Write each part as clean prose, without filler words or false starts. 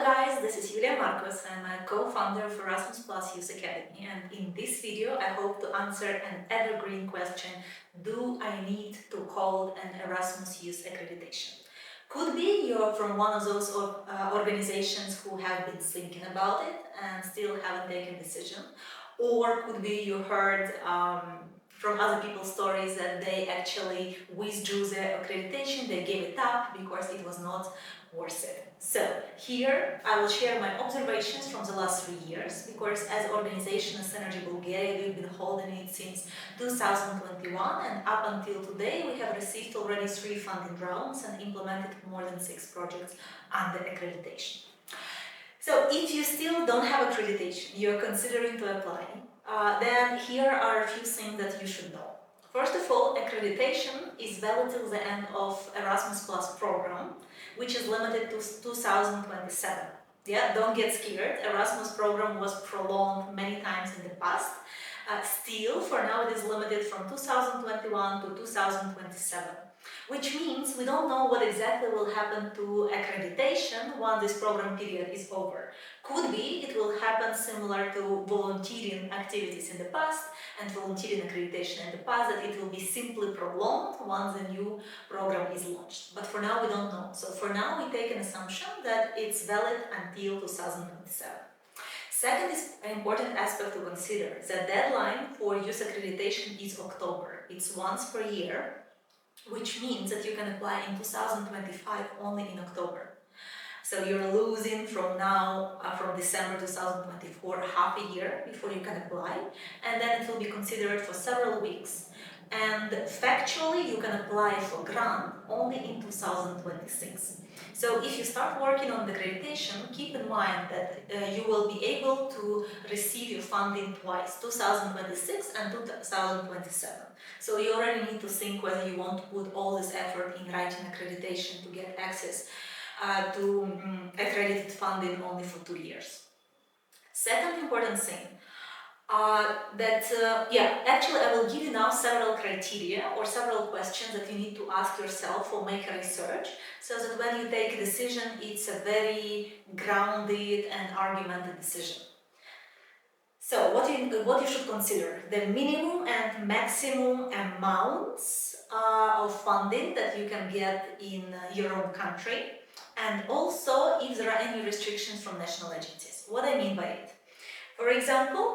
guys, this is Yulia Markos. I'm a co-founder of Erasmus Youth Academy, and in this video I hope to answer an evergreen question: do I need to hold an Erasmus Youth Accreditation? Could be you're from one of those organizations who have been thinking about it and still haven't taken a decision, or could be you heard from other people's stories that they actually withdrew their accreditation, they gave it up because it was not worth it. So here I will share my observations from the last 3 years, because as organization as Synergy Bulgaria, we've been holding it since 2021, and up until today we have received already 3 funding rounds and implemented more than 6 projects under accreditation. So if you still don't have accreditation, you're considering to apply, then here are a few things that you should know. First of all, accreditation is valid till the end of Erasmus Program, which is limited to 2027. Yeah, don't get scared. Erasmus Program was prolonged many times in the past. Still, for now, it is limited from 2021 to 2027, which means we don't know what exactly will happen to accreditation once this program period is over. Could be it will happen similar to volunteering activities in the past and volunteering accreditation in the past, that it will be simply prolonged once the new program is launched. But for now, we don't know. So for now, we take an assumption that it's valid until 2027. Second is an important aspect to consider. The deadline for youth accreditation is October. It's once per year, which means that you can apply in 2025 only in October. So you're losing from now, from December 2024, half a year before you can apply, and then it will be considered for several weeks. And factually, you can apply for grant only in 2026. So if you start working on the accreditation, keep in mind that you will be able to receive your funding twice, 2026 and 2027. So you already need to think whether you want to put all this effort in writing accreditation to get access to accredited funding only for 2 years. Second important thing, actually I will give you now several criteria or several questions that you need to ask yourself or make a research, so that when you take a decision, it's a very grounded and argumented decision. So what you should consider: the minimum and maximum amounts of funding that you can get in your own country, and also if there are any restrictions from national agencies. What I mean by it: for example,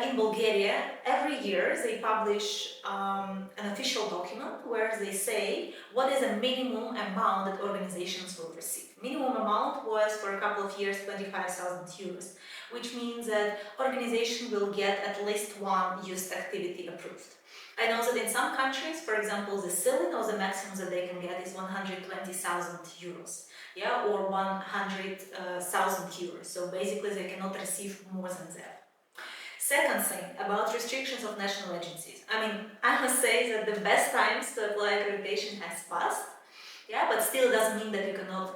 in Bulgaria, every year they publish an official document where they say what is the minimum amount that organizations will receive. Minimum amount was for a couple of years 25,000 euros, which means that organization will get at least one youth activity approved. I know that in some countries, for example, the ceiling or the maximum that they can get is 120,000 euros. Yeah, or 100,000 euros. So basically they cannot receive more than that. Second thing, about restrictions of national agencies. I mean, I must say that the best times to apply accreditation has passed, yeah, but still doesn't mean that you cannot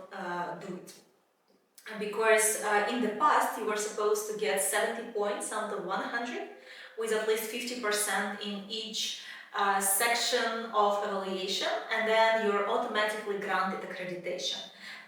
do it. Because in the past you were supposed to get 70 points out of 100, with at least 50% in each section of evaluation, and then you're automatically granted accreditation.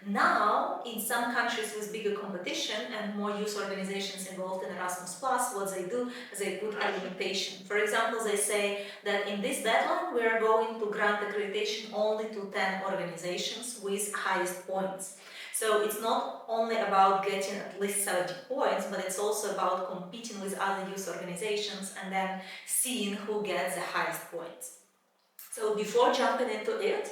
Now, in some countries with bigger competition and more youth organizations involved in Erasmus+, what they do is they put a limitation. For example, they say that in this deadline we are going to grant accreditation only to 10 organizations with highest points. So it's not only about getting at least 70 points, but it's also about competing with other youth organizations and then seeing who gets the highest points. So before jumping into it,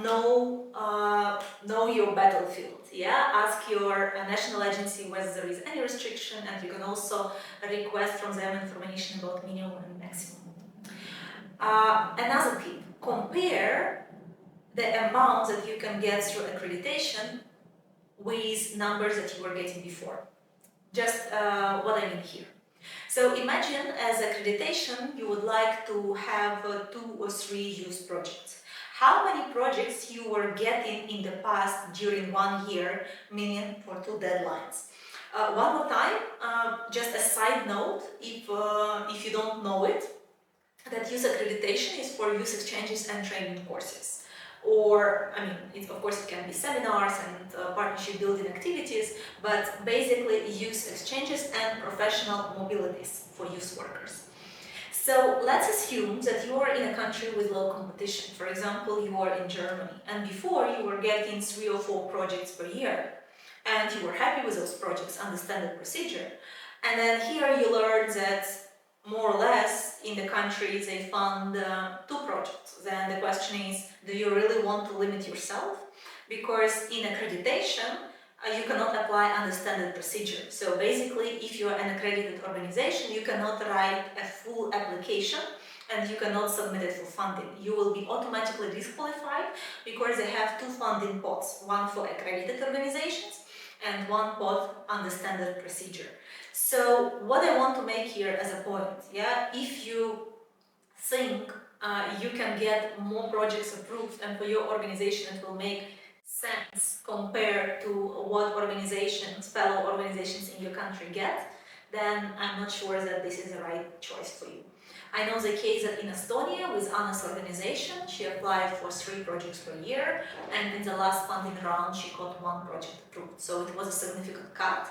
know your battlefield. Yeah, ask your national agency whether there is any restriction, and you can also request from them information about minimum and maximum. Another tip: compare the amount that you can get through accreditation with numbers that you were getting before. Just what I mean here. So imagine as accreditation you would like to have 2 or 3 youth projects. How many projects you were getting in the past during 1 year, meaning for 2 deadlines? One more time, just a side note, if you don't know it, that youth accreditation is for youth exchanges and training courses. or, I mean, of course it can be seminars and partnership building activities, but basically youth exchanges and professional mobilities for youth workers. So let's assume that you are in a country with low competition. For example, you are in Germany, and before you were getting 3 or 4 projects per year, and you were happy with those projects, understand the procedure. And then here you learn that more or less in the country they fund 2 projects. Then the question is, do you really want to limit yourself? Because in accreditation, you cannot apply understanded procedure. So basically, if you are an accredited organization, you cannot write a full application and you cannot submit it for funding. You will be automatically disqualified because they have 2 funding pots, one for accredited organizations and one pot understanded procedure. So what I want to make here as a point, if you think you can get more projects approved and for your organization it will make sense compared to what fellow organizations in your country get, then I'm not sure that this is the right choice for you. I know the case that in Estonia with Anna's organization, she applied for 3 projects per year, and in the last funding round she got 1 project approved. So it was a significant cut,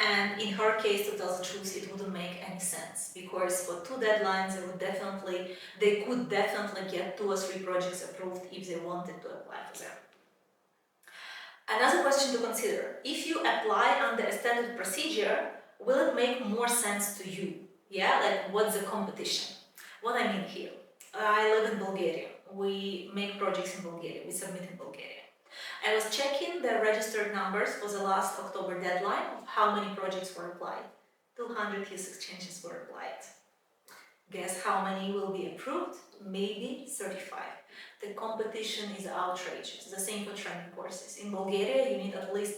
and in her case, to tell the truth, it wouldn't make any sense, because for 2 deadlines they could definitely get 2 or 3 projects approved if they wanted to apply for them. Another question to consider: if you apply under a standard procedure, will it make more sense to you? Like what's the competition? What I mean here, I live in Bulgaria. We make projects in Bulgaria, we submit in Bulgaria. I was checking the registered numbers for the last October deadline of how many projects were applied. 200 youth exchanges were applied. Guess how many will be approved? Maybe 35. The competition is outrageous. The same for training courses. In Bulgaria, you need at least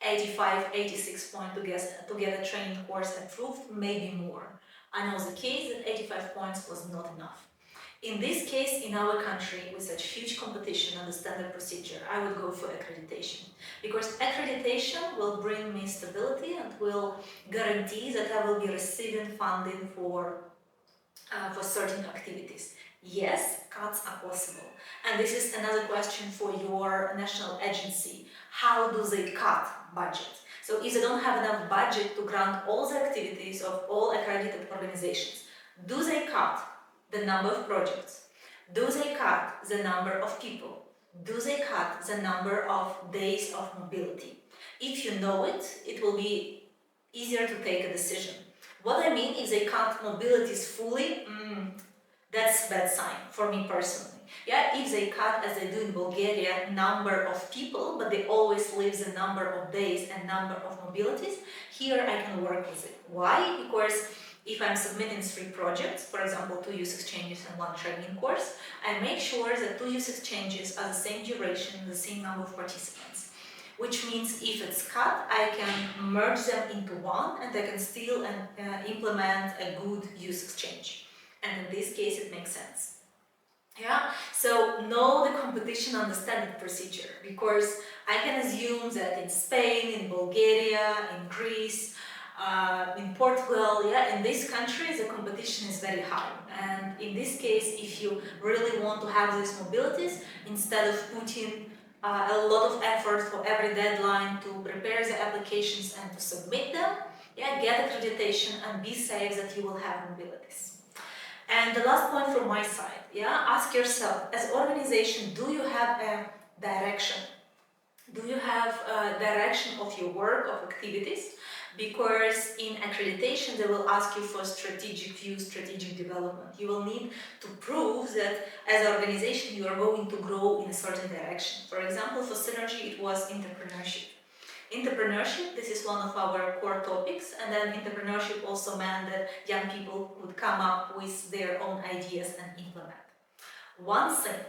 85, 86 points to get a training course approved, maybe more. I know the case that 85 points was not enough. In this case, in our country, with such huge competition and the standard procedure, I would go for accreditation. Because accreditation will bring me stability and will guarantee that I will be receiving funding for certain activities. Yes, cuts are possible. And this is another question for your national agency. How do they cut budget? So if they don't have enough budget to grant all the activities of all accredited organizations, do they cut the number of projects? Do they cut the number of people? Do they cut the number of days of mobility? If you know it, it will be easier to take a decision. What I mean, if they cut mobilities fully, that's a bad sign for me personally. If they cut, as they do in Bulgaria, number of people, but they always leave the number of days and number of mobilities, here I can work with it. Why? Because if I'm submitting 3 projects, for example, 2 youth exchanges and 1 training course, I make sure that 2 youth exchanges are the same duration, the same number of participants. Which means if it's cut, I can merge them into 1 and I can still implement a good youth exchange. And in this case, it makes sense. So know the competition, understand the procedure, because I can assume that in Spain, in Bulgaria, in Greece, in Portugal, in these countries, the competition is very high. And in this case, if you really want to have these mobilities, instead of putting a lot of effort for every deadline to prepare the applications and to submit them, get accreditation and be safe that you will have mobilities. And the last point from my side, ask yourself, as organization, do you have a direction? Do you have a direction of your work, of activities? Because in accreditation, they will ask you for strategic view, strategic development. You will need to prove that as an organization, you are going to grow in a certain direction. For example, for Synergy, it was entrepreneurship. Entrepreneurship, this is one of our core topics, and then entrepreneurship also meant that young people could come up with their own ideas and implement. One thing,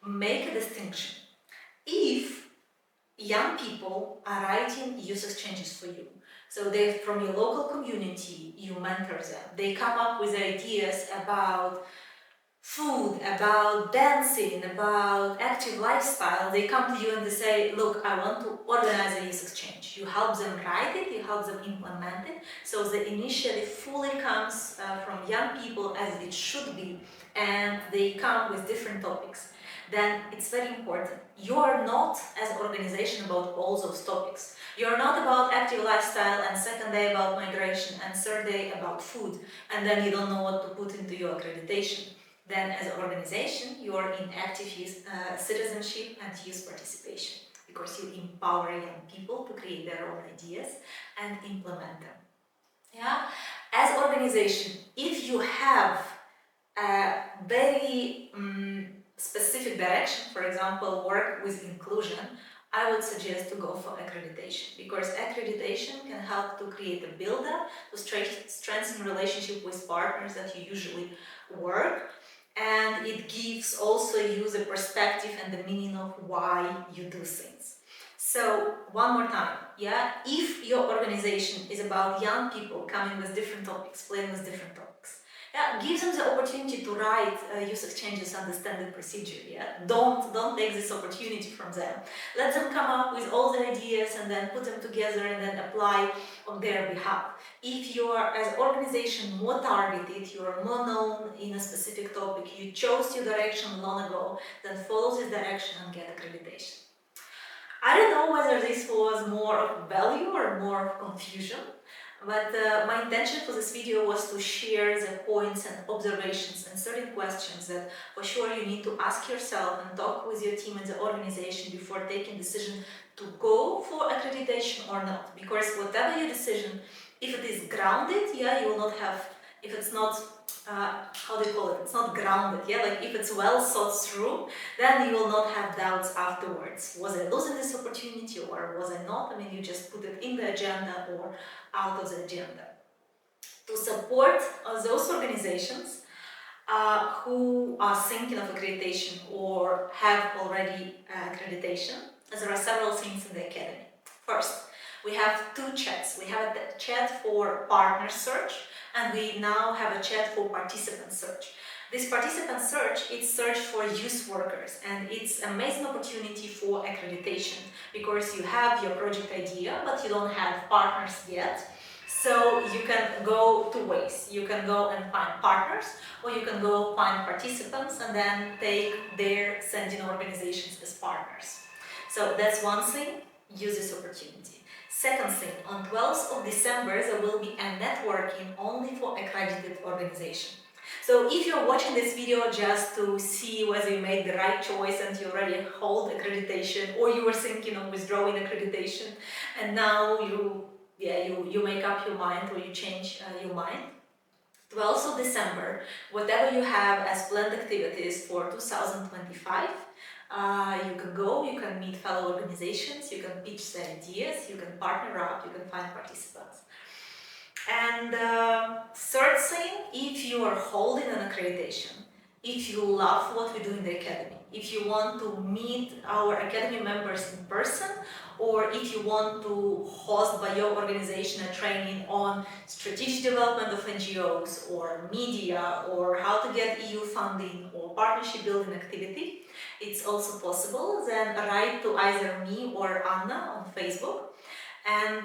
make a distinction. If young people are writing youth exchanges for you, so they're from your local community, you mentor them, they come up with ideas about food, about dancing, about active lifestyle, they come to you and they say, look, I want to organize a youth exchange. You help them write it, you help them implement it. So the initiative fully comes from young people as it should be, and they come with different topics. then it's very important. You are not, as an organization, about all those topics. You are not about active lifestyle and second day about migration and third day about food, and then you don't know what to put into your accreditation. Then as an organization, you are in active youth, citizenship and youth participation, because you empower young people to create their own ideas and implement them. Yeah? As organization, if you have a very specific direction, for example, work with inclusion, I would suggest to go for accreditation, because accreditation can help to create a build-up, to strengthen relationship with partners that you usually work, and it gives also you the perspective and the meaning of why you do things. So one more time, yeah, if your organization is about young people coming with different topics, playing with different topics, yeah, give them the opportunity to write youth exchanges understanding procedure. Yeah, don't take this opportunity from them. Let them come up with all the ideas and then put them together and then apply on their behalf. If you are, as an organization, more targeted, you are more known in a specific topic, you chose your direction long ago, then follow this direction and get accreditation. I don't know whether this was more of value or more of confusion, but my intention for this video was to share the points and observations and certain questions that for sure you need to ask yourself and talk with your team and the organization before taking decision to go for accreditation or not. Because whatever your decision, if it is grounded, yeah, you will not have, if it's not how do you call it? It's not grounded, yeah? Like if it's well thought through, then you will not have doubts afterwards. Was I losing this opportunity or was I not? I mean, you just put it in the agenda or out of the agenda. To support those organizations who are thinking of accreditation or have already accreditation, there are several things in the Academy. First, we have two chats. We have a chat for partner search, and we now have a chat for participant search. This participant search, it's search for youth workers, and it's an amazing opportunity for accreditation because you have your project idea, but you don't have partners yet. So you can go two ways. You can go and find partners, or you can go find participants and then take their sending organizations as partners. So that's one thing, use this opportunity. Second thing, on 12th of December, there will be a networking only for accredited organization. So if you're watching this video just to see whether you made the right choice and you already hold accreditation, or you were thinking of withdrawing accreditation, and now you make up your mind or you change your mind, 12th of December, whatever you have as planned activities for 2025, you can go, you can meet fellow organizations, you can pitch the ideas, you can partner up, you can find participants. And third thing, if you are holding an accreditation, if you love what we do in the Academy, if you want to meet our Academy members in person, or if you want to host by your organization a training on strategic development of NGOs, or media, or how to get EU funding, or partnership building activity, it's also possible. Then write to either me or Anna on Facebook, and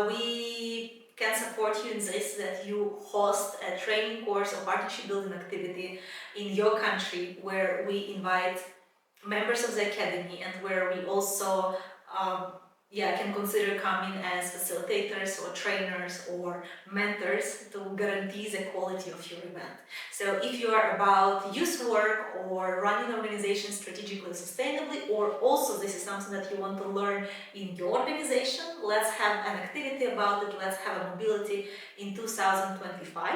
we can support you in this, that you host a training course or partnership building activity in your country, where we invite members of the Academy and where we also can consider coming as facilitators or trainers or mentors to guarantee the quality of your event. So if you are about youth work or running organizations strategically and sustainably, or also this is something that you want to learn in your organization, let's have an activity about it, let's have a mobility in 2025.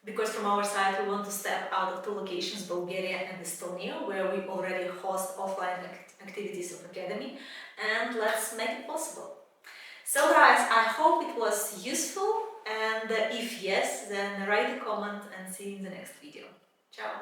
Because from our side, we want to step out of two locations, Bulgaria and Estonia, where we already host offline activities of Academy, and let's make it possible. So guys, I hope it was useful, and if yes, then write a comment and see you in the next video. Ciao!